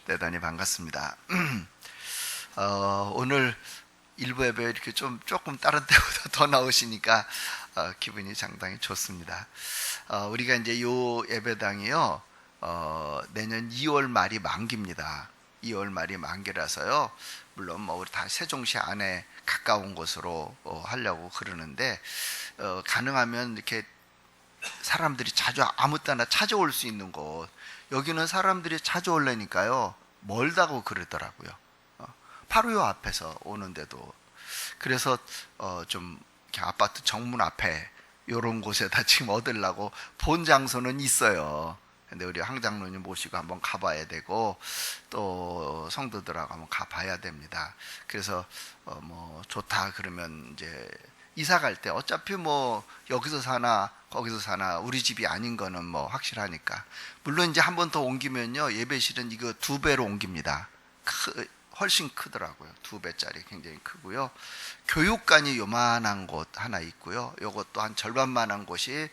대단히 반갑습니다. 오늘 일부 예배 이렇게 조금 다른 때보다 더 나오시니까 기분이 상당히 좋습니다. 우리가 이제 요 예배당이요, 내년 2월 말이 만기입니다. 2월 말이 만기라서요, 물론 뭐 우리 다 세종시 안에 가까운 곳으로 하려고 그러는데, 가능하면 이렇게 사람들이 자주 아무 때나 찾아올 수 있는 곳, 여기는 사람들이 찾아오려니까요 멀다고 그러더라고요. 바로 요 앞에서 오는데도. 그래서 좀 이렇게 아파트 정문 앞에 요런 곳에다 지금 얻으려고 본 장소는 있어요. 근데 우리 황 장로님 모시고 한번 가봐야 되고, 또 성도들하고 한번 가봐야 됩니다. 그래서 뭐 좋다 그러면 이제 이사 갈 때 어차피 뭐 여기서 사나 거기서 사나 우리 집이 아닌 거는 뭐 확실하니까. 물론 이제 한 번 더 옮기면요, 예배실은 이거 2배로 옮깁니다. 훨씬 크더라고요. 2배짜리 굉장히 크고요. 교육관이 요만한 곳 하나 있고요. 요것도 한 절반만한 곳이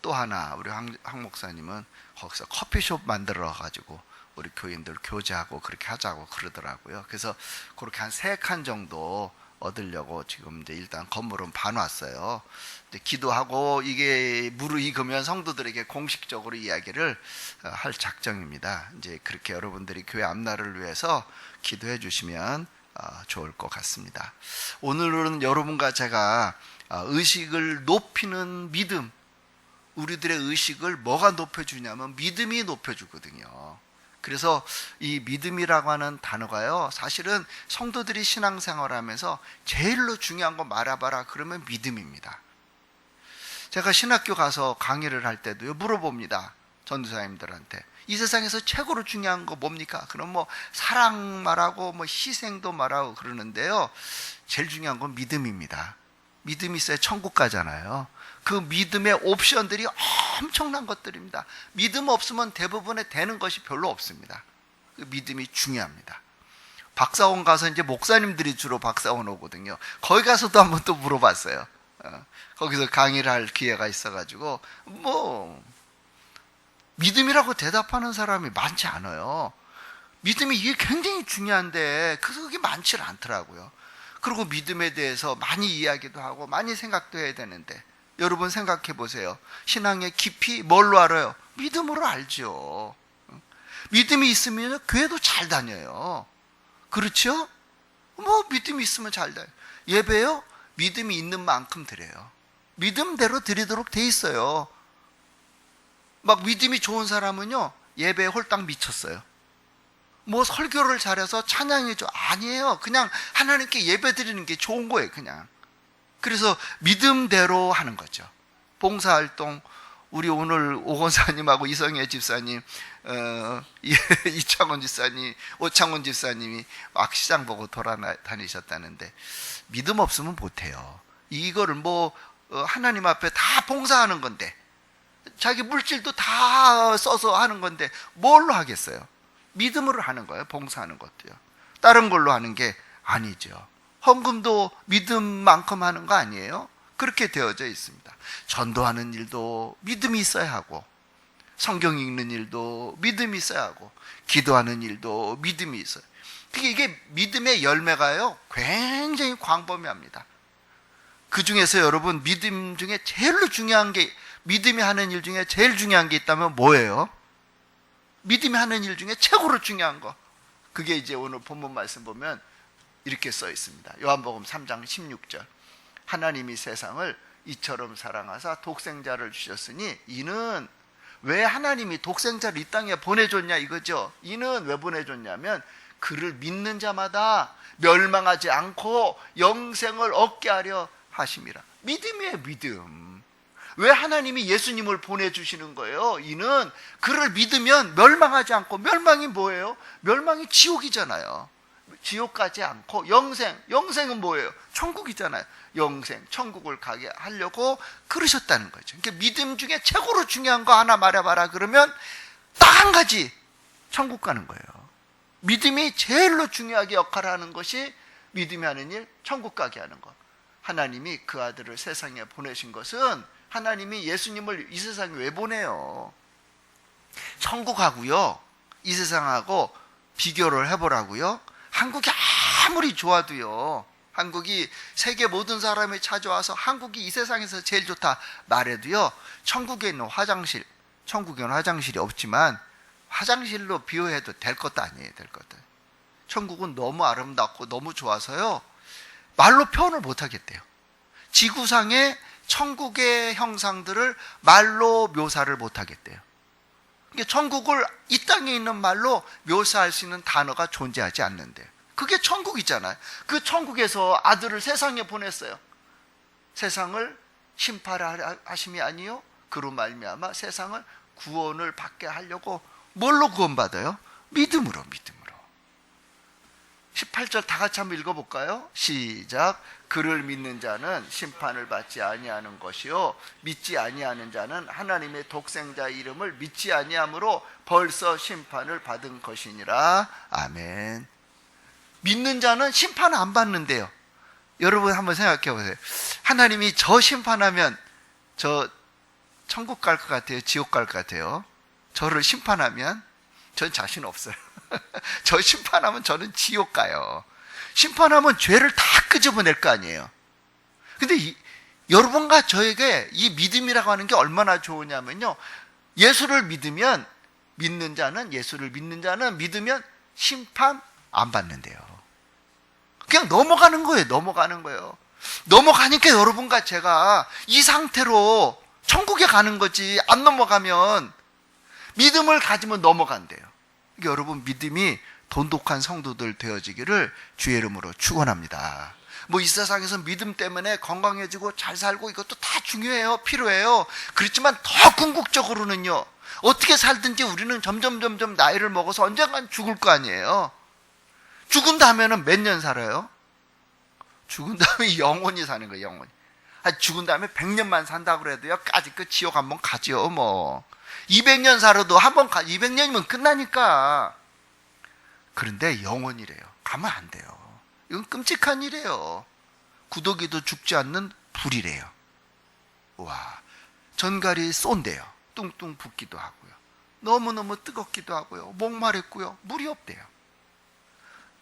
또 하나, 우리 황 목사님은 거기서 커피숍 만들어 가지고 우리 교인들 교제하고 그렇게 하자고 그러더라고요. 그래서 그렇게 한 3칸 정도 얻으려고 지금 이제 일단 건물은 봐놨어요. 이제 기도하고 이게 무르익으면 성도들에게 공식적으로 이야기를 할 작정입니다. 이제 그렇게 여러분들이 교회 앞날을 위해서 기도해 주시면 좋을 것 같습니다. 오늘은 여러분과 제가 의식을 높이는 믿음, 우리들의 의식을 뭐가 높여주냐면 믿음이 높여주거든요. 그래서 이 믿음이라고 하는 단어가요, 사실은 성도들이 신앙생활하면서 제일로 중요한 거 말해봐라 그러면 믿음입니다. 제가 신학교 가서 강의를 할 때도요, 물어봅니다. 전도사님들한테. 이 세상에서 최고로 중요한 거 뭡니까? 그럼 뭐 사랑 말하고 뭐 희생도 말하고 그러는데요, 제일 중요한 건 믿음입니다. 믿음이 있어야 천국 가잖아요. 그 믿음의 옵션들이 엄청난 것들입니다. 믿음 없으면 대부분의 되는 것이 별로 없습니다. 그 믿음이 중요합니다. 박사원 가서 이제 목사님들이 주로 박사원 오거든요. 거기 가서도 한번 또 물어봤어요. 거기서 강의를 할 기회가 있어가지고, 뭐 믿음이라고 대답하는 사람이 많지 않아요. 믿음이 이게 굉장히 중요한데 그게 많지 않더라고요. 그리고 믿음에 대해서 많이 이야기도 하고 많이 생각도 해야 되는데, 여러분 생각해 보세요. 신앙의 깊이 뭘로 알아요? 믿음으로 알죠. 믿음이 있으면 교회도 잘 다녀요. 그렇죠? 뭐 믿음이 있으면 잘 다녀요. 예배요? 믿음이 있는 만큼 드려요. 믿음대로 드리도록 돼 있어요. 막 믿음이 좋은 사람은요, 예배에 홀딱 미쳤어요. 뭐 설교를 잘해서 찬양이 아니에요. 그냥 하나님께 예배 드리는 게 좋은 거예요, 그냥. 그래서 믿음대로 하는 거죠. 봉사활동, 우리 오늘 오건사님하고 이성애 집사님, 이창원 집사님, 오창원 집사님이 막 시장 보고 돌아다니셨다는데, 믿음 없으면 못해요. 이거를 뭐 하나님 앞에 다 봉사하는 건데, 자기 물질도 다 써서 하는 건데 뭘로 하겠어요? 믿음으로 하는 거예요. 봉사하는 것도요. 다른 걸로 하는 게 아니죠. 헌금도 믿음만큼 하는 거 아니에요? 그렇게 되어져 있습니다. 전도하는 일도 믿음이 있어야 하고, 성경 읽는 일도 믿음이 있어야 하고, 기도하는 일도 믿음이 있어요. 이게 믿음의 열매가요, 굉장히 광범위합니다. 그 중에서 여러분, 믿음 중에 제일 중요한 게, 믿음이 하는 일 중에 제일 중요한 게 있다면 뭐예요? 믿음이 하는 일 중에 최고로 중요한 거, 그게 이제 오늘 본문 말씀 보면 이렇게 써 있습니다. 요한복음 3장 16절. 하나님이 세상을 이처럼 사랑하사 독생자를 주셨으니, 이는, 왜 하나님이 독생자를 이 땅에 보내줬냐 이거죠. 이는 왜 보내줬냐면 그를 믿는 자마다 멸망하지 않고 영생을 얻게 하려 하심이라. 믿음이에요, 믿음. 왜 하나님이 예수님을 보내주시는 거예요? 이는 그를 믿으면 멸망하지 않고, 멸망이 뭐예요? 멸망이 지옥이잖아요. 지옥 가지 않고 영생은 뭐예요? 천국이잖아요. 영생, 천국을 가게 하려고 그러셨다는 거죠. 그러니까 믿음 중에 최고로 중요한 거 하나 말해봐라 그러면 딱 한 가지, 천국 가는 거예요. 믿음이 제일로 중요하게 역할을 하는 것이 믿음이 하는 일, 천국 가게 하는 것. 하나님이 그 아들을 세상에 보내신 것은, 하나님이 예수님을 이 세상에 왜 보내요? 천국 가고요, 이 세상하고 비교를 해보라고요. 한국이 아무리 좋아도요, 한국이 세계 모든 사람이 찾아와서 한국이 이 세상에서 제일 좋다 말해도요, 천국에 있는 화장실, 천국에는 화장실이 없지만 화장실로 비유해도 될 것도 아니에요. 될 것도. 천국은 너무 아름답고 너무 좋아서요, 말로 표현을 못 하겠대요. 지구상의 천국의 형상들을 말로 묘사를 못 하겠대요. 그러니까 천국을 이 땅에 있는 말로 묘사할 수 있는 단어가 존재하지 않는데요. 그게 천국이잖아요. 그 천국에서 아들을 세상에 보냈어요. 세상을 심판하심이 아니요, 그로 말미암아 세상을 구원을 받게 하려고. 뭘로 구원받아요? 믿음으로. 18절 다 같이 한번 읽어볼까요? 시작. 그를 믿는 자는 심판을 받지 아니하는 것이요, 믿지 아니하는 자는 하나님의 독생자 이름을 믿지 아니함으로 벌써 심판을 받은 것이니라. 아멘. 믿는 자는 심판 안 받는데요. 여러분 한번 생각해 보세요. 하나님이 저 심판하면 저 천국 갈 것 같아요? 지옥 갈 것 같아요? 저를 심판하면 전 자신 없어요. 저 심판하면 저는 지옥 가요. 심판하면 죄를 다 끄집어낼 거 아니에요. 근데 여러분과 저에게 이 믿음이라고 하는 게 얼마나 좋으냐면요, 예수를 믿으면, 예수를 믿는 자는 믿으면 심판 안 받는데요. 그냥 넘어가는 거예요. 넘어가니까 여러분과 제가 이 상태로 천국에 가는 거지, 안 넘어가면, 믿음을 가지면 넘어간대요. 그러니까 여러분, 믿음이 돈독한 성도들 되어지기를 주의 이름으로 축원합니다. 이 세상에서 믿음 때문에 건강해지고 잘 살고 이것도 다 중요해요. 필요해요. 그렇지만 더 궁극적으로는요, 어떻게 살든지 우리는 점점 나이를 먹어서 언젠간 죽을 거 아니에요. 죽은 다음에는 몇 년 살아요? 죽은 다음에 영원히 사는 거예요. 영원히. 죽은 다음에 100년만 산다고 그래도요, 까짓 지옥 한번 가죠. 200년 살아도 한번 200년이면 끝나니까. 그런데 영원이래요. 가면 안 돼요. 이건 끔찍한 일이에요. 구더기도 죽지 않는 불이래요. 와, 전갈이 쏜대요. 뚱뚱 붓기도 하고요, 너무너무 뜨겁기도 하고요, 목마르고요, 물이 없대요.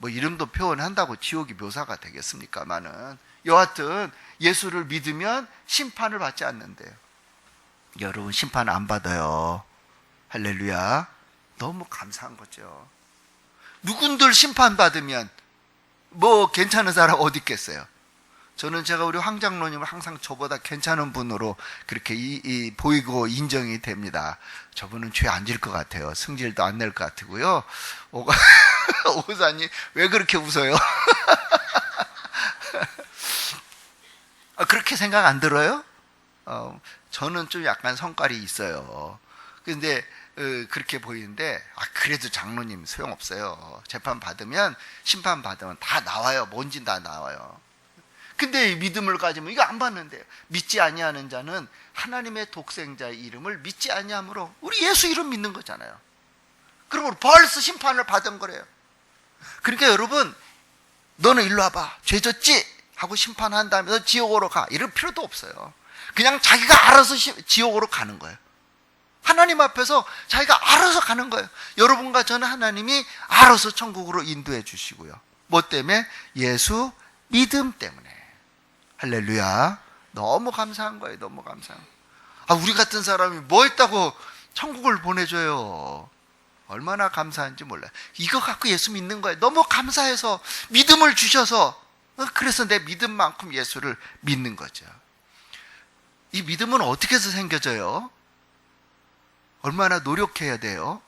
이름도 표현한다고 지옥이 묘사가 되겠습니까마는, 여하튼 예수를 믿으면 심판을 받지 않는데요. 여러분, 심판 안 받아요. 할렐루야. 너무 감사한 거죠. 누군들 심판받으면 괜찮은 사람 어디 있겠어요? 저는 제가 우리 황 장로님을 항상 저보다 괜찮은 분으로 그렇게 보이고 인정이 됩니다. 저분은 죄 안 질 것 같아요. 승질도 안 낼 것 같고요. 오사님 왜 그렇게 웃어요? 그렇게 생각 안 들어요? 저는 좀 약간 성깔이 있어요. 근데 그렇게 보이는데, 그래도 장로님 소용없어요. 재판 받으면, 심판 받으면 다 나와요. 뭔지 다 나와요. 근데 믿음을 가지면 이거 안 받는데요. 믿지 아니하는 자는 하나님의 독생자의 이름을 믿지 아니함으로, 우리 예수 이름 믿는 거잖아요. 그리고 벌써 심판을 받은 거래요. 그러니까 여러분, 너는 일로 와봐, 죄 졌지? 하고 심판한 다음에 너 지옥으로 가, 이럴 필요도 없어요. 그냥 자기가 알아서 지옥으로 가는 거예요. 하나님 앞에서 자기가 알아서 가는 거예요. 여러분과 저는 하나님이 알아서 천국으로 인도해 주시고요. 뭐 때문에? 예수 믿음 때문에. 할렐루야. 너무 감사한 거예요. 너무 감사한 거예요. 우리 같은 사람이 뭐 했다고 천국을 보내줘요. 얼마나 감사한지 몰라요. 이거 갖고 예수 믿는 거예요. 너무 감사해서 믿음을 주셔서, 그래서 내 믿음만큼 예수를 믿는 거죠. 이 믿음은 어떻게 해서 생겨져요? 얼마나 노력해야 돼요?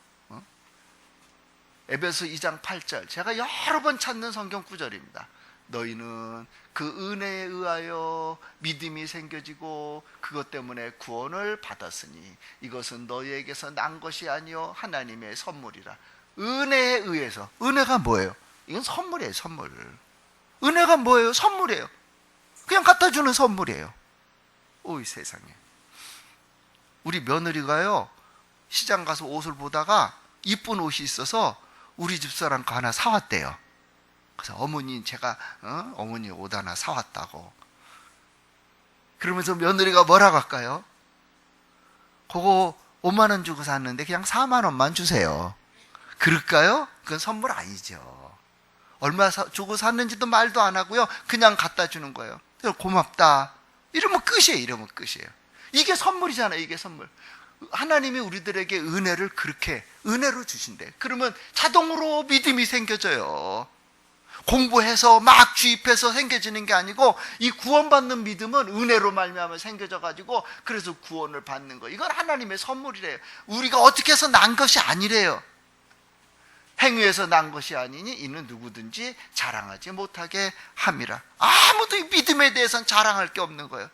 에베소 2장 8절, 제가 여러 번 찾는 성경 구절입니다. 너희는 그 은혜에 의하여 믿음이 생겨지고 그것 때문에 구원을 받았으니 이것은 너희에게서 난 것이 아니요 하나님의 선물이라. 은혜에 의해서. 은혜가 뭐예요? 이건 선물이에요. 선물. 은혜가 뭐예요? 선물이에요. 그냥 갖다 주는 선물이에요. 오이 세상에. 우리 며느리가요, 시장 가서 옷을 보다가 이쁜 옷이 있어서 우리 집사람 거 하나 사왔대요. 그래서 어머니, 제가 어머니 옷 하나 사왔다고. 그러면서 며느리가 뭐라고 할까요? 그거 5만 원 주고 샀는데 그냥 4만 원만 주세요. 그럴까요? 그건 선물 아니죠. 얼마 주고 샀는지도 말도 안 하고요. 그냥 갖다 주는 거예요. 고맙다. 이러면 끝이에요. 이러면 끝이에요. 이게 선물이잖아요. 이게 선물. 하나님이 우리들에게 은혜를 그렇게 은혜로 주신대. 그러면 자동으로 믿음이 생겨져요. 공부해서 막 주입해서 생겨지는 게 아니고 이 구원받는 믿음은 은혜로 말미암아 생겨져 가지고 그래서 구원을 받는 거. 이건 하나님의 선물이래요. 우리가 어떻게 해서 난 것이 아니래요. 행위에서 난 것이 아니니 이는 누구든지 자랑하지 못하게 함이라. 아무도 이 믿음에 대해서는 자랑할 게 없는 거예요.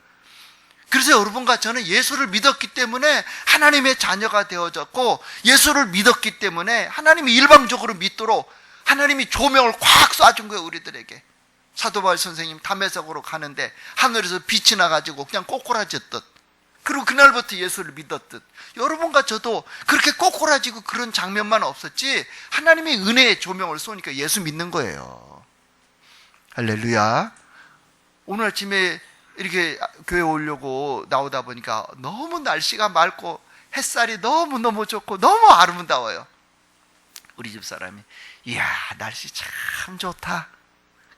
그래서 여러분과 저는 예수를 믿었기 때문에 하나님의 자녀가 되어졌고, 예수를 믿었기 때문에 하나님이 일방적으로 믿도록 하나님이 조명을 꽉 쏴준 거예요. 우리들에게. 사도 바울 선생님 담에색으로 가는데 하늘에서 빛이 나가지고 그냥 꼬꾸라졌듯, 그리고 그날부터 예수를 믿었듯, 여러분과 저도 그렇게 꼬꾸라지고 그런 장면만 없었지 하나님이 은혜의 조명을 쏘니까 예수 믿는 거예요. 할렐루야. 오늘 아침에 이렇게 교회 오려고 나오다 보니까 너무 날씨가 맑고 햇살이 너무너무 좋고 너무 아름다워요. 우리 집 사람이 이야 날씨 참 좋다.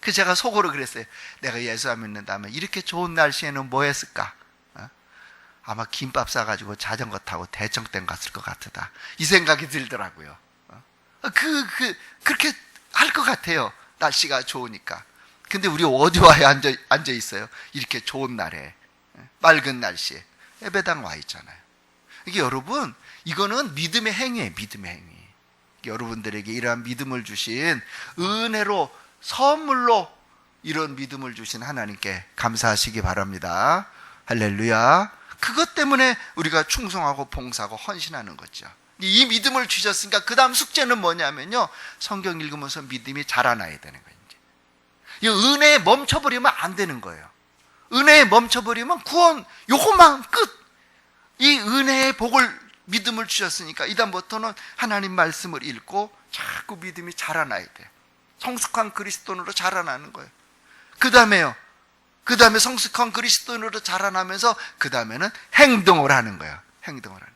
그 제가 속으로 그랬어요. 내가 예수 안 믿는다면 이렇게 좋은 날씨에는 뭐 했을까? 아마 김밥 싸가지고 자전거 타고 대청댐 갔을 것 같다. 이 생각이 들더라고요. 그렇게 할 것 같아요. 날씨가 좋으니까. 근데 우리 어디 와야 앉아 있어요? 이렇게 좋은 날에, 맑은 날씨에 예배당 와 있잖아요. 이게 여러분, 이거는 믿음의 행위예요. 믿음의 행위. 여러분들에게 이러한 믿음을 주신, 은혜로 선물로 이런 믿음을 주신 하나님께 감사하시기 바랍니다. 할렐루야. 그것 때문에 우리가 충성하고 봉사하고 헌신하는 거죠. 이 믿음을 주셨으니까 그 다음 숙제는 뭐냐면요, 성경 읽으면서 믿음이 자라나야 되는 거예요. 이 은혜에 멈춰버리면 안 되는 거예요. 은혜에 멈춰버리면 구원 요것만 끝. 이 은혜의 복을, 믿음을 주셨으니까 이 다음부터는 하나님 말씀을 읽고 자꾸 믿음이 자라나야 돼요. 성숙한 그리스도인으로 자라나는 거예요. 그 다음에 성숙한 그리스도인으로 자라나면서 그 다음에는 행동을 하는 거예요. 행동을 하는 거예요.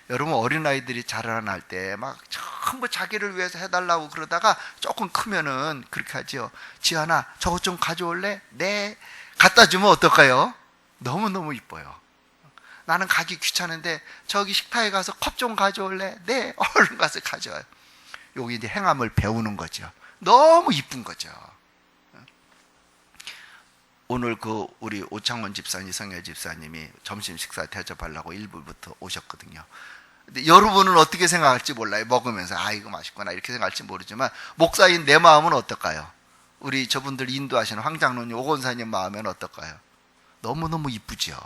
여러분, 어린아이들이 자라날 때 막 전부 자기를 위해서 해달라고 그러다가 조금 크면은 그렇게 하죠. 지안아, 저것 좀 가져올래? 네. 갖다 주면 어떨까요? 너무너무 이뻐요. 나는 가기 귀찮은데 저기 식탁에 가서 컵 좀 가져올래? 네. 얼른 가서 가져와요. 여기 이제 행함을 배우는 거죠. 너무 이쁜 거죠. 오늘 우리 오창원 집사님, 성애 집사님이 점심 식사 대접하려고 1부부터 오셨거든요. 근데 여러분은 어떻게 생각할지 몰라요. 먹으면서 이거 맛있구나 이렇게 생각할지 모르지만, 목사인 내 마음은 어떨까요? 우리 저분들 인도하시는 황장로님, 오건사님 마음은 어떨까요? 너무너무 이쁘죠.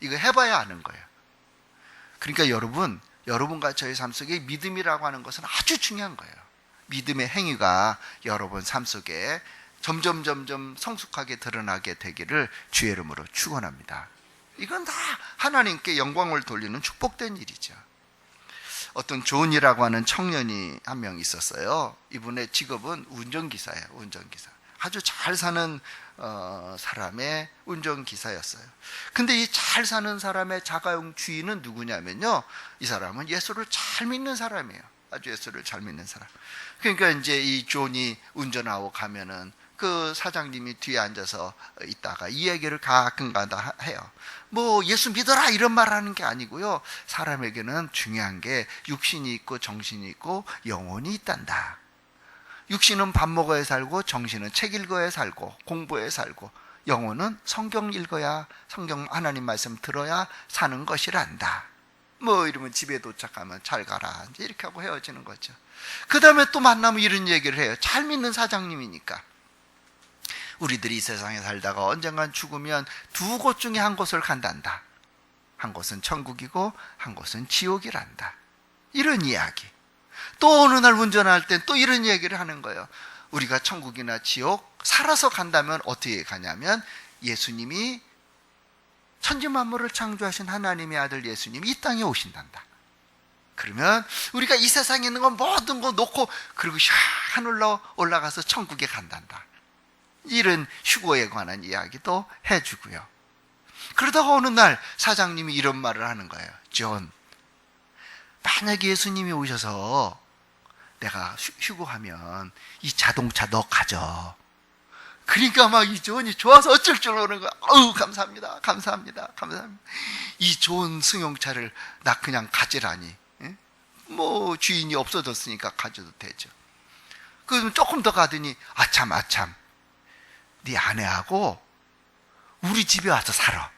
이거 해봐야 아는 거예요. 그러니까 여러분과 저의 삶 속에 믿음이라고 하는 것은 아주 중요한 거예요. 믿음의 행위가 여러분 삶 속에 점점 성숙하게 드러나게 되기를 주의 이름으로 축원합니다. 이건 다 하나님께 영광을 돌리는 축복된 일이죠. 어떤 존이라고 하는 청년이 한 명 있었어요. 이분의 직업은 운전기사예요. 운전기사. 아주 잘 사는 사람의 운전기사였어요. 근데 이 잘 사는 사람의 자가용 주인은 누구냐면요, 이 사람은 예수를 잘 믿는 사람이에요. 아주 예수를 잘 믿는 사람. 그러니까 이제 이 존이 운전하고 가면은 그 사장님이 뒤에 앉아서 있다가 이 얘기를 가끔가다 해요. 뭐 예수 믿어라 이런 말 하는 게 아니고요, 사람에게는 중요한 게 육신이 있고 정신이 있고 영혼이 있단다. 육신은 밥 먹어야 살고, 정신은 책 읽어야 살고, 공부해야 살고, 영혼은 성경 읽어야, 성경 하나님 말씀 들어야 사는 것이란다. 뭐 이러면 집에 도착하면 잘 가라 이렇게 하고 헤어지는 거죠. 그 다음에 또 만나면 이런 얘기를 해요. 잘 믿는 사장님이니까. 우리들이 이 세상에 살다가 언젠간 죽으면 두 곳 중에 한 곳을 간단다. 한 곳은 천국이고 한 곳은 지옥이란다. 이런 이야기. 또 어느 날 운전할 땐 또 이런 얘기를 하는 거예요. 우리가 천국이나 지옥 살아서 간다면 어떻게 가냐면, 예수님이 천지만물을 창조하신 하나님의 아들 예수님이 이 땅에 오신단다. 그러면 우리가 이 세상에 있는 건 모든 거 놓고 그리고 하늘로 올라가서 천국에 간단다. 이런 휴거에 관한 이야기도 해주고요. 그러다가 어느 날 사장님이 이런 말을 하는 거예요. 존, 만약에 예수님이 오셔서 내가 휴고하면 이 자동차 너 가져. 그러니까 막 이 조언이 좋아서 어쩔 줄 모르는 거야. 어우, 감사합니다. 감사합니다. 감사합니다. 이 좋은 승용차를 나 그냥 가지라니. 뭐 주인이 없어졌으니까 가져도 되죠. 그럼 조금 더 가더니 아참 네 아내하고 우리 집에 와서 살아.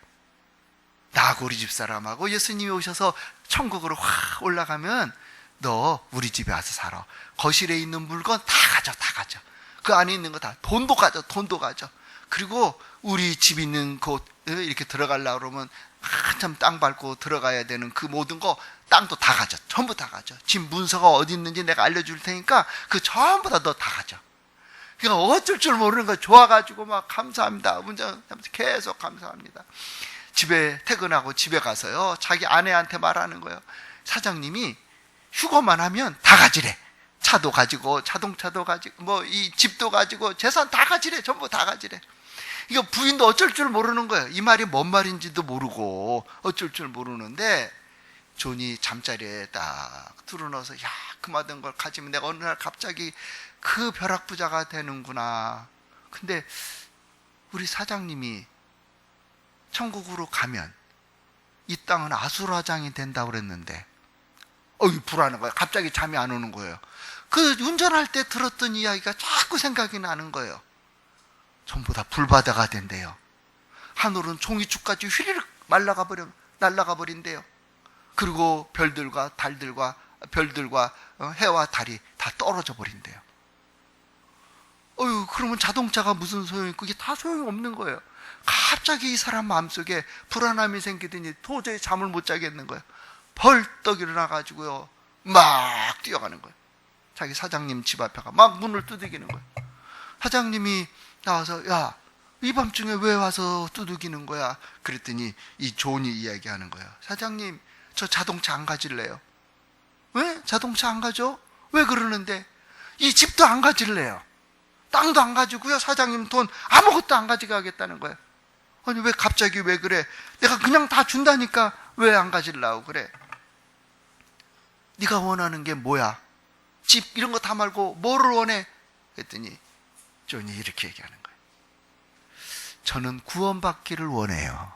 나하고 우리 집 사람하고 예수님이 오셔서 천국으로 확 올라가면 너 우리 집에 와서 살아. 거실에 있는 물건 다 가져. 그 안에 있는 거 다, 돈도 가져. 그리고 우리 집 있는 곳 이렇게 들어가려고 그러면 한참 땅 밟고 들어가야 되는 그 모든 거, 땅도 다 가져. 전부 다 가져. 집 문서가 어디 있는지 내가 알려줄 테니까 그 전부 다 너 다 가져. 그러니까 어쩔 줄 모르는 거 좋아가지고 막 감사합니다. 운전하면서 계속 감사합니다. 집에 퇴근하고 집에 가서요, 자기 아내한테 말하는 거예요. 사장님이 휴거만 하면 다 가지래. 차도 가지고 자동차도 가지고 뭐 이 집도 가지고 재산 다 가지래. 전부 다 가지래. 이거 부인도 어쩔 줄 모르는 거예요. 이 말이 뭔 말인지도 모르고 어쩔 줄 모르는데 존이 잠자리에 딱 들어넣어서 야, 그만한 걸 가지면 내가 어느 날 갑자기 그 벼락부자가 되는구나. 근데 우리 사장님이 천국으로 가면 이 땅은 아수라장이 된다고 그랬는데 불안한 거예요. 갑자기 잠이 안 오는 거예요. 그 운전할 때 들었던 이야기가 자꾸 생각이 나는 거예요. 전부 다 불바다가 된대요. 하늘은 종이축까지 휘리륵 날아가 버린대요. 그리고 별들과 해와 달이 다 떨어져 버린대요. 그러면 자동차가 무슨 소용이 있고, 이게 다 소용이 없는 거예요. 갑자기 이 사람 마음속에 불안함이 생기더니 도저히 잠을 못 자겠는 거예요. 벌떡 일어나가지고요, 막 뛰어가는 거예요. 자기 사장님 집 앞에가 막 문을 두들기는 거예요. 사장님이 나와서 야, 이 밤중에 왜 와서 두들기는 거야? 그랬더니 이 존이 이야기하는 거예요. 사장님, 저 자동차 안 가질래요. 왜? 자동차 안 가져? 왜 그러는데? 이 집도 안 가질래요. 땅도 안 가지고요, 사장님 돈 아무것도 안 가져가겠다는 거예요. 아니 왜 갑자기 왜 그래? 내가 그냥 다 준다니까 왜 안 가질라고 그래? 네가 원하는 게 뭐야? 집 이런 거 다 말고 뭐를 원해? 그랬더니 존이 이렇게 얘기하는 거예요. 저는 구원받기를 원해요.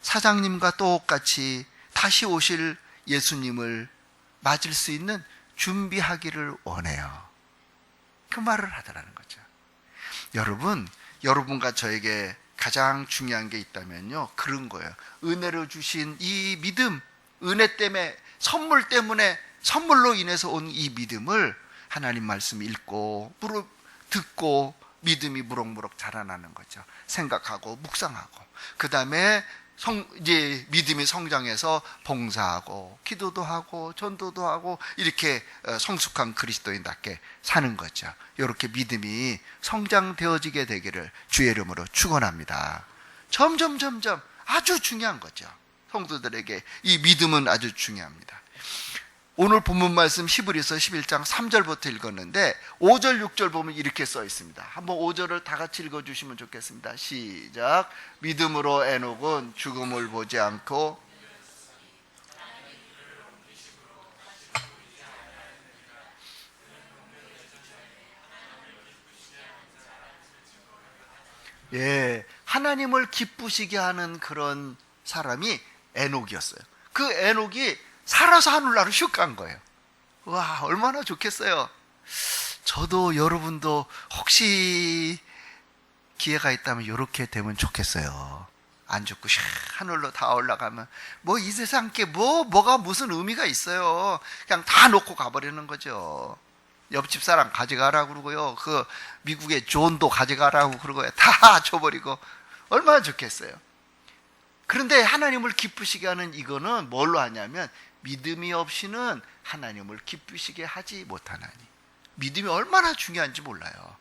사장님과 똑같이 다시 오실 예수님을 맞을 수 있는 준비하기를 원해요. 그 말을 하더라는 거죠. 여러분과 저에게 가장 중요한 게 있다면요, 그런 거예요. 은혜로 주신 이 믿음, 은혜 때문에, 선물 때문에, 선물로 인해서 온 이 믿음을 하나님 말씀 읽고 듣고 믿음이 무럭무럭 자라나는 거죠. 생각하고 묵상하고, 그 다음에 이제 믿음이 성장해서 봉사하고 기도도 하고 전도도 하고 이렇게 성숙한 그리스도인답게 사는 거죠. 이렇게 믿음이 성장되어지게 되기를 주의 이름으로 축원합니다. 점점 아주 중요한 거죠. 성도들에게 이 믿음은 아주 중요합니다. 오늘 본문 말씀 히브리서 11장 3절부터 읽었는데 5절 6절 보면 이렇게 써 있습니다. 한번 5절을 다 같이 읽어주시면 좋겠습니다. 시작. 믿음으로 에녹은 죽음을 보지 않고 하나님을 기쁘시게 하는 그런 사람이 에녹이었어요. 그 에녹이 살아서 하늘나라로 슉 간 거예요. 와, 얼마나 좋겠어요. 저도 여러분도 혹시 기회가 있다면 이렇게 되면 좋겠어요. 안 죽고 샥 하늘로 다 올라가면 뭐 이 세상 게 뭐가 무슨 의미가 있어요. 그냥 다 놓고 가버리는 거죠. 옆집 사람 가져가라고 그러고요, 그 미국의 존도 가져가라고 그러고요, 다 줘버리고 얼마나 좋겠어요. 그런데 하나님을 기쁘시게 하는 이거는 뭘로 하냐면, 믿음이 없이는 하나님을 기쁘시게 하지 못하나니. 믿음이 얼마나 중요한지 몰라요.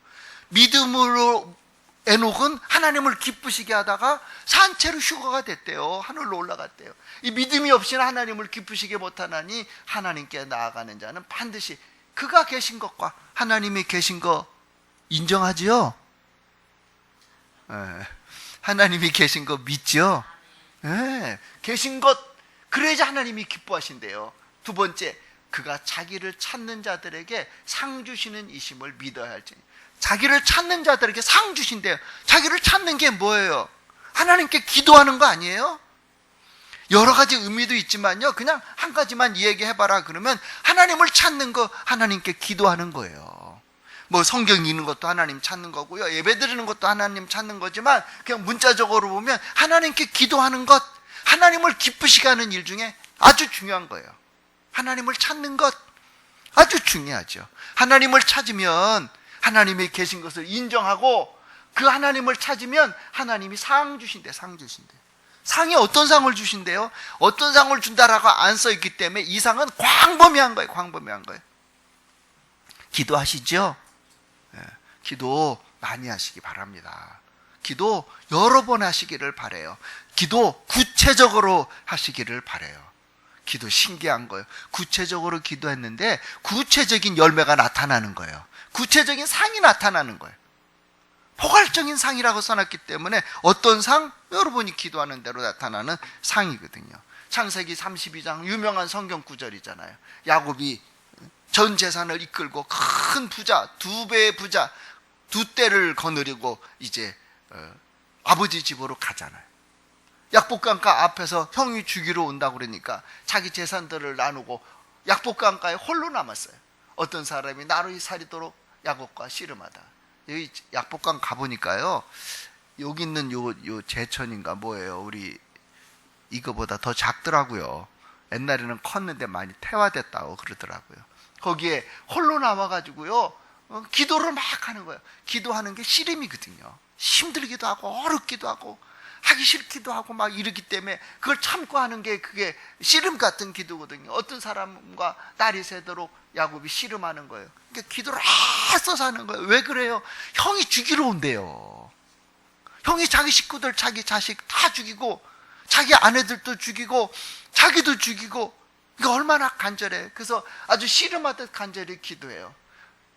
믿음으로 에녹은 하나님을 기쁘시게 하다가 산채로 휴거가 됐대요. 하늘로 올라갔대요. 이 믿음이 없이는 하나님을 기쁘시게 못하나니 하나님께 나아가는 자는 반드시 그가 계신 것과 하나님이 계신 거 인정하지요? 하나님이 계신 거 믿죠? 계신 것, 그래야지 하나님이 기뻐하신대요. 두 번째, 그가 자기를 찾는 자들에게 상 주시는 이심을 믿어야 할지. 자기를 찾는 자들에게 상 주신대요. 자기를 찾는 게 뭐예요? 하나님께 기도하는 거 아니에요? 여러 가지 의미도 있지만요, 그냥 한 가지만 이야기해봐라 그러면 하나님을 찾는 거, 하나님께 기도하는 거예요. 뭐 성경 읽는 것도 하나님 찾는 거고요, 예배 드리는 것도 하나님 찾는 거지만, 그냥 문자적으로 보면 하나님께 기도하는 것, 하나님을 기쁘시게 하는 일 중에 아주 중요한 거예요. 하나님을 찾는 것 아주 중요하죠. 하나님을 찾으면 하나님이 계신 것을 인정하고, 그 하나님을 찾으면 하나님이 상 주신대. 상이 어떤 상을 주신대요? 어떤 상을 준다라고 안 써있기 때문에 이 상은 광범위한 거예요. 기도하시죠? 네, 기도 많이 하시기 바랍니다. 기도 여러 번 하시기를 바라요. 기도 구체적으로 하시기를 바라요. 기도 신기한 거예요. 구체적으로 기도했는데 구체적인 열매가 나타나는 거예요. 구체적인 상이 나타나는 거예요. 포괄적인 상이라고 써놨기 때문에 어떤 상? 여러분이 기도하는 대로 나타나는 상이거든요. 창세기 32장 유명한 성경 구절이잖아요. 야곱이 전 재산을 이끌고 큰 부자, 2배의 부자, 2떼를 거느리고 이제 아버지 집으로 가잖아요. 약복강가 앞에서 형이 죽이러 온다고 그러니까 자기 재산들을 나누고 약복강가에 홀로 남았어요. 어떤 사람이 나루히 살이도록 야곱과 씨름하다. 여기 약복강 가보니까요, 여기 있는 요 제천인가 뭐예요, 우리 이거보다 더 작더라고요. 옛날에는 컸는데 많이 태화됐다고 그러더라고요. 거기에 홀로 남아가지고요, 기도를 막 하는 거예요. 기도하는 게 씨름이거든요. 힘들기도 하고 어렵기도 하고 하기 싫기도 하고 막 이러기 때문에 그걸 참고 하는 게 그게 씨름 같은 기도거든요. 어떤 사람과 날이 새도록 야곱이 씨름하는 거예요. 그러니까 기도를 애써서 하는 거예요. 왜 그래요? 형이 죽이러 온대요. 형이 자기 식구들, 자기 자식 다 죽이고 자기 아내들도 죽이고 자기도 죽이고, 이거 얼마나 간절해. 그래서 아주 씨름하듯 간절히 기도해요.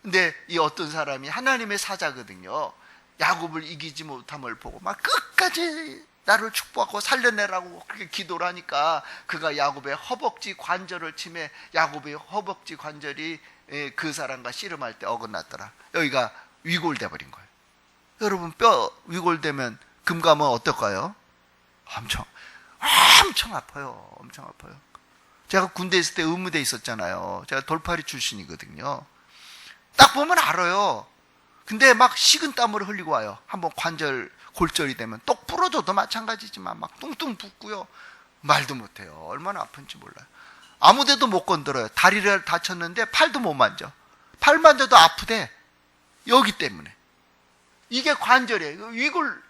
근데 이 어떤 사람이 하나님의 사자거든요. 야곱을 이기지 못함을 보고 막 끝까지 나를 축복하고 살려내라고 그렇게 기도를 하니까 그가 야곱의 허벅지 관절을 치매 야곱의 허벅지 관절이 그 사람과 씨름할 때 어긋났더라. 여기가 위골돼 버린 거예요. 여러분, 뼈 위골되면 금감은 어떨까요? 엄청 아파요. 엄청 아파요. 제가 군대에 있을 때 의무대에 있었잖아요. 제가 돌팔이 출신이거든요. 딱 보면 알아요. 근데 막 식은땀을 흘리고 와요. 한번 관절 골절이 되면 똑 부러져도 마찬가지지만 막 뚱뚱 붓고요. 말도 못해요. 얼마나 아픈지 몰라요. 아무데도 못 건드려요. 다리를 다쳤는데 팔도 못 만져. 팔 만져도 아프대. 여기 때문에. 이게 관절이에요. 위골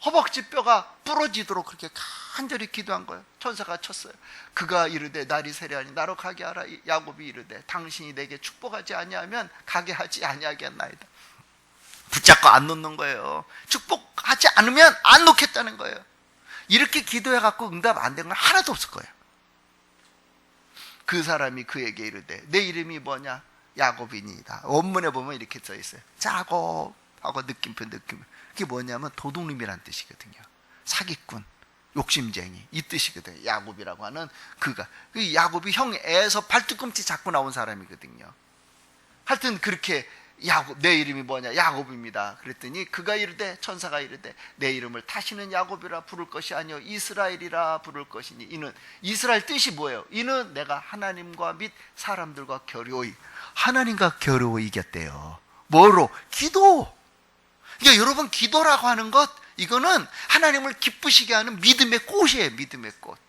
허벅지 뼈가 부러지도록 그렇게 간절히 기도한 거예요. 천사가 쳤어요. 그가 이르되 날이 세려하니 나로 가게 하라. 야곱이 이르되 당신이 내게 축복하지 아니하면 가게 하지 아니하겠나이다. 붙잡고 안 놓는 거예요. 축복하지 않으면 안 놓겠다는 거예요. 이렇게 기도해갖고 응답 안 된 건 하나도 없을 거예요. 그 사람이 그에게 이르되 내 이름이 뭐냐? 야곱이니이다. 원문에 보면 이렇게 써 있어요. 자곱 하고 느낌표. 그게 뭐냐면 도둑놈이란 뜻이거든요. 사기꾼, 욕심쟁이 이 뜻이거든요. 야곱이라고 하는 그가. 그 야곱이 형 애에서 발뒤꿈치 잡고 나온 사람이거든요. 하여튼 그렇게 야곱, 내 이름이 뭐냐? 야곱입니다. 그랬더니 그가 이르되, 천사가 이르되 내 이름을 다시는 야곱이라 부를 것이 아니요 이스라엘이라 부를 것이니 이는, 이스라엘 뜻이 뭐예요? 이는 내가 하나님과 및 사람들과 겨루어이, 하나님과 겨루어이 이겼대요. 뭐로? 기도. 그러니까 여러분, 기도라고 하는 것, 이거는 하나님을 기쁘시게 하는 믿음의 꽃이에요. 믿음의 꽃.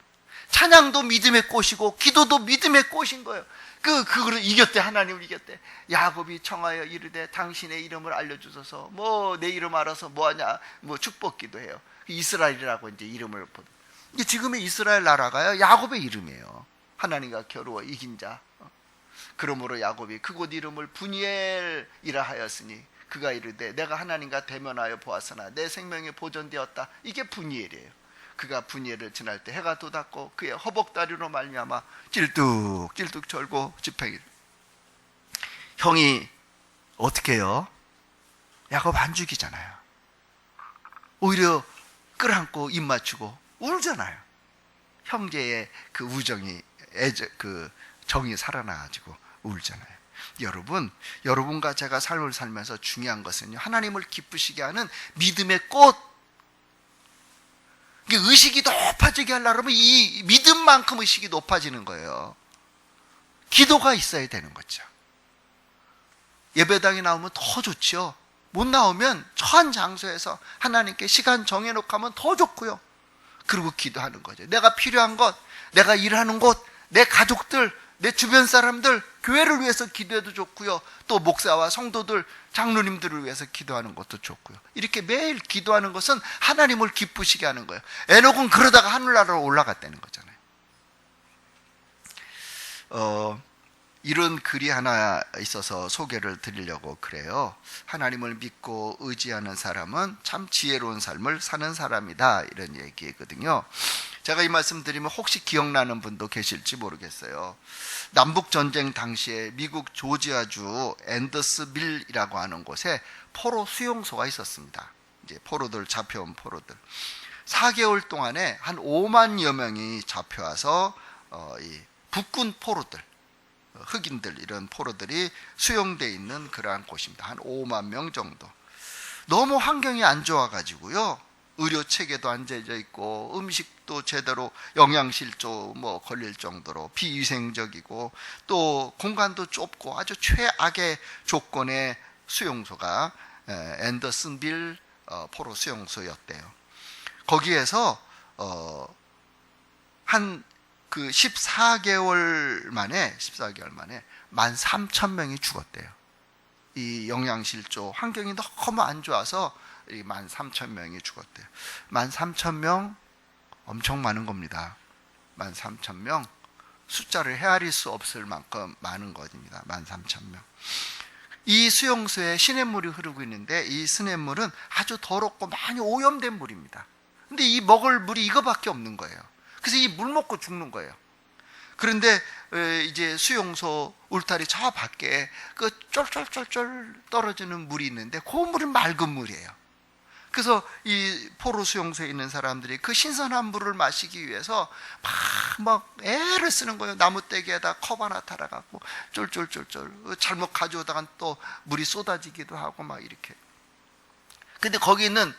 찬양도 믿음의 꽃이고 기도도 믿음의 꽃인 거예요. 그거를 이겼대. 하나님을 이겼대. 야곱이 청하여 이르되 당신의 이름을 알려주소서. 뭐 내 이름 알아서 뭐하냐, 뭐 축복기도 해요. 이스라엘이라고 이제 이름을 보는. 이게 지금의 이스라엘 나라가요, 야곱의 이름이에요. 하나님과 겨루어 이긴 자. 그러므로 야곱이 그곳 이름을 분이엘이라 하였으니 그가 이르되 내가 하나님과 대면하여 보았으나 내 생명이 보존되었다. 이게 분이엘이에요. 그가 분이엘을 지날 때 해가 돋았고 그의 허벅다리로 말미암아 찔뚝찔뚝 절고 지팡이. 형이 어떻게 해요? 야곱 안 죽이잖아요. 오히려 끌어안고 입 맞추고 울잖아요. 형제의 그 우정이 그 정이 살아나가지고 울잖아요. 여러분과 제가 삶을 살면서 중요한 것은요, 하나님을 기쁘시게 하는 믿음의 꽃, 의식이 높아지게 하려면 이 믿음만큼 의식이 높아지는 거예요. 기도가 있어야 되는 거죠. 예배당에 나오면 더 좋죠. 못 나오면 처한 장소에서 하나님께 시간 정해놓고 하면 더 좋고요. 그리고 기도하는 거죠. 내가 필요한 것, 내가 일하는 곳, 내 가족들, 내 주변 사람들, 교회를 위해서 기도해도 좋고요. 또 목사와 성도들, 장로님들을 위해서 기도하는 것도 좋고요. 이렇게 매일 기도하는 것은 하나님을 기쁘시게 하는 거예요. 에녹은 그러다가 하늘나라로 올라갔다는 거잖아요. 이런 글이 하나 있어서 소개를 드리려고 그래요. 하나님을 믿고 의지하는 사람은 참 지혜로운 삶을 사는 사람이다, 이런 얘기거든요. 제가 이 말씀 드리면 혹시 기억나는 분도 계실지 모르겠어요. 남북전쟁 당시에 미국 조지아주 앤더스빌이라고 하는 곳에 포로 수용소가 있었습니다. 이제 포로들, 잡혀온 포로들 4개월 동안에 한 5만여 명이 잡혀와서 이 북군 포로들, 흑인들, 이런 포로들이 수용되어 있는 그러한 곳입니다. 한 5만 명 정도. 너무 환경이 안 좋아가지고요, 의료 체계도 안 되어 있고 음식도 제대로 영양실조 걸릴 정도로 비위생적이고 또 공간도 좁고 아주 최악의 조건의 수용소가 앤더슨빌 포로 수용소였대요. 거기에서 한 그 14개월 만에 13,000명이 죽었대요. 이 영양실조 환경이 너무 안 좋아서 13,000명이 죽었대요. 13,000명 엄청 많은 겁니다. 13,000명 숫자를 헤아릴 수 없을 만큼 많은 것입니다. 13,000명. 이 수용소에 시냇물이 흐르고 있는데 이 시냇물은 아주 더럽고 많이 오염된 물입니다. 근데 이 먹을 물이 이거밖에 없는 거예요. 그래서 이 물 먹고 죽는 거예요. 그런데 이제 수용소 울타리 저 밖에 그 쫄쫄쫄쫄 떨어지는 물이 있는데 그 물은 맑은 물이에요. 그래서 이 포로 수용소에 있는 사람들이 그 신선한 물을 마시기 위해서 막 애를 쓰는 거예요. 나무떼기에다 컵 하나 달아갖고 쫄쫄쫄쫄, 잘못 가져오다가 또 물이 쏟아지기도 하고 막 이렇게. 근데 거기 있는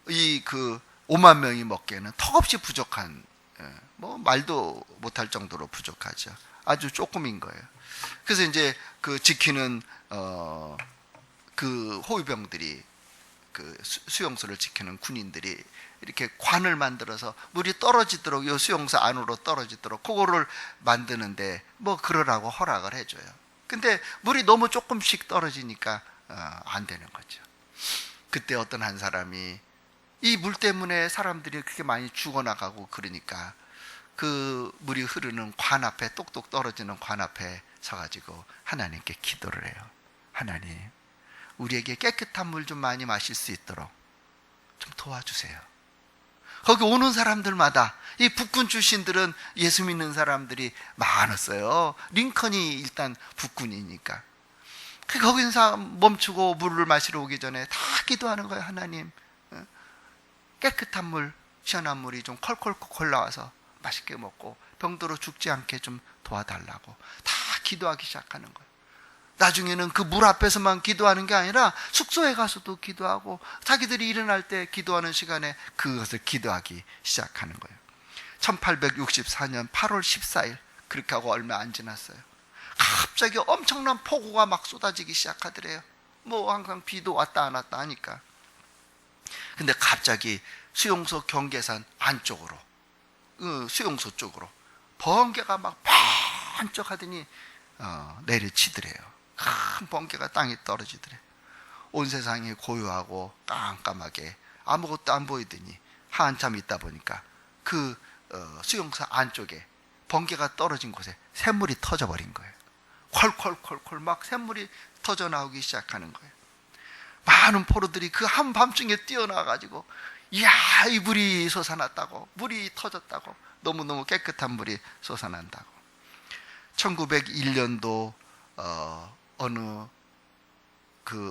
이 그 5만 명이 먹기에는 턱없이 부족한, 말도 못할 정도로 부족하죠. 아주 조금인 거예요. 그래서 이제 그 지키는 그 호위병들이, 그 수용소를 지키는 군인들이 이렇게 관을 만들어서 물이 떨어지도록, 이 수용소 안으로 떨어지도록 그거를 만드는데 그러라고 허락을 해줘요. 근데 물이 너무 조금씩 떨어지니까 안 되는 거죠. 그때 어떤 한 사람이 이 물 때문에 사람들이 그렇게 많이 죽어나가고 그러니까 그 물이 흐르는 관 앞에, 똑똑 떨어지는 관 앞에 서가지고 하나님께 기도를 해요. 하나님, 우리에게 깨끗한 물 좀 많이 마실 수 있도록 좀 도와주세요. 거기 오는 사람들마다, 이 북군 출신들은 예수 믿는 사람들이 많았어요. 링컨이 일단 북군이니까. 거기서 멈추고 물을 마시러 오기 전에 다 기도하는 거예요. 하나님, 깨끗한 물, 시원한 물이 좀 콜콜콜 나와서 맛있게 먹고 병들어 죽지 않게 좀 도와달라고 다 기도하기 시작하는 거예요. 나중에는 그 물 앞에서만 기도하는 게 아니라 숙소에 가서도 기도하고 자기들이 일어날 때 기도하는 시간에 그것을 기도하기 시작하는 거예요. 1864년 8월 14일, 그렇게 하고 얼마 안 지났어요. 갑자기 엄청난 폭우가 막 쏟아지기 시작하더래요. 항상 비도 왔다 안 왔다 하니까. 근데 갑자기 수용소 경계선 안쪽으로, 수용소 쪽으로 번개가 막 번쩍하더니 내리치더래요. 큰 번개가 땅에 떨어지더래요. 온 세상이 고요하고 깜깜하게 아무것도 안 보이더니 한참 있다 보니까 그 수용소 안쪽에 번개가 떨어진 곳에 샘물이 터져버린 거예요. 콜콜콜콜 막 샘물이 터져 나오기 시작하는 거예요. 많은 포로들이 그 한밤중에 뛰어나와가지고, 이야, 이 물이 솟아났다고, 물이 터졌다고, 너무너무 깨끗한 물이 솟아난다고. 1901년도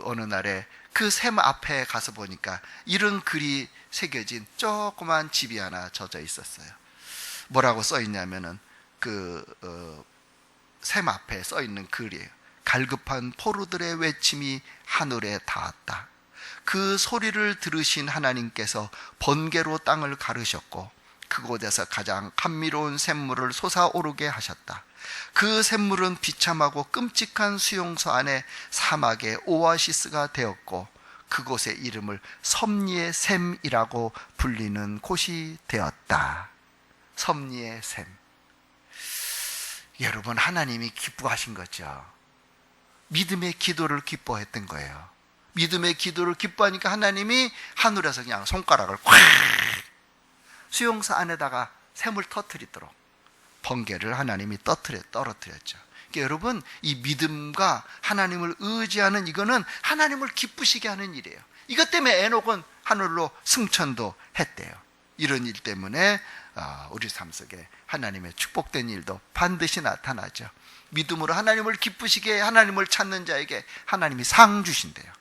어느 날에 그 샘 앞에 가서 보니까 이런 글이 새겨진 조그만 집이 하나 젖어 있었어요. 뭐라고 써 있냐면은 샘 앞에 써 있는 글이에요. 갈급한 포로들의 외침이 하늘에 닿았다. 그 소리를 들으신 하나님께서 번개로 땅을 가르셨고 그곳에서 가장 감미로운 샘물을 솟아오르게 하셨다. 그 샘물은 비참하고 끔찍한 수용소 안에 사막의 오아시스가 되었고 그곳의 이름을 섭리의 샘이라고 불리는 곳이 되었다. 섭리의 샘. 여러분, 하나님이 기뻐하신 거죠. 믿음의 기도를 기뻐했던 거예요. 믿음의 기도를 기뻐하니까 하나님이 하늘에서 그냥 손가락을 콱 수용소 안에다가 샘을 터뜨리도록 번개를 하나님이 떨어뜨렸죠. 그러니까 여러분, 이 믿음과 하나님을 의지하는 이거는 하나님을 기쁘시게 하는 일이에요. 이것 때문에 에녹은 하늘로 승천도 했대요. 이런 일 때문에 우리 삶 속에 하나님의 축복된 일도 반드시 나타나죠. 믿음으로 하나님을 기쁘시게 하나님을 찾는 자에게 하나님이 상 주신대요.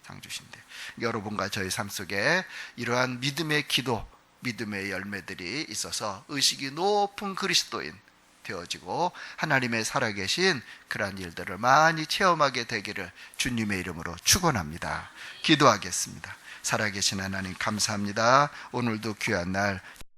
상 주신대요. 여러분과 저희 삶 속에 이러한 믿음의 기도, 믿음의 열매들이 있어서 의식이 높은 그리스도인 되어지고 하나님의 살아계신 그러한 일들을 많이 체험하게 되기를 주님의 이름으로 축원합니다. 기도하겠습니다. 살아계신 하나님 감사합니다. 오늘도 귀한 날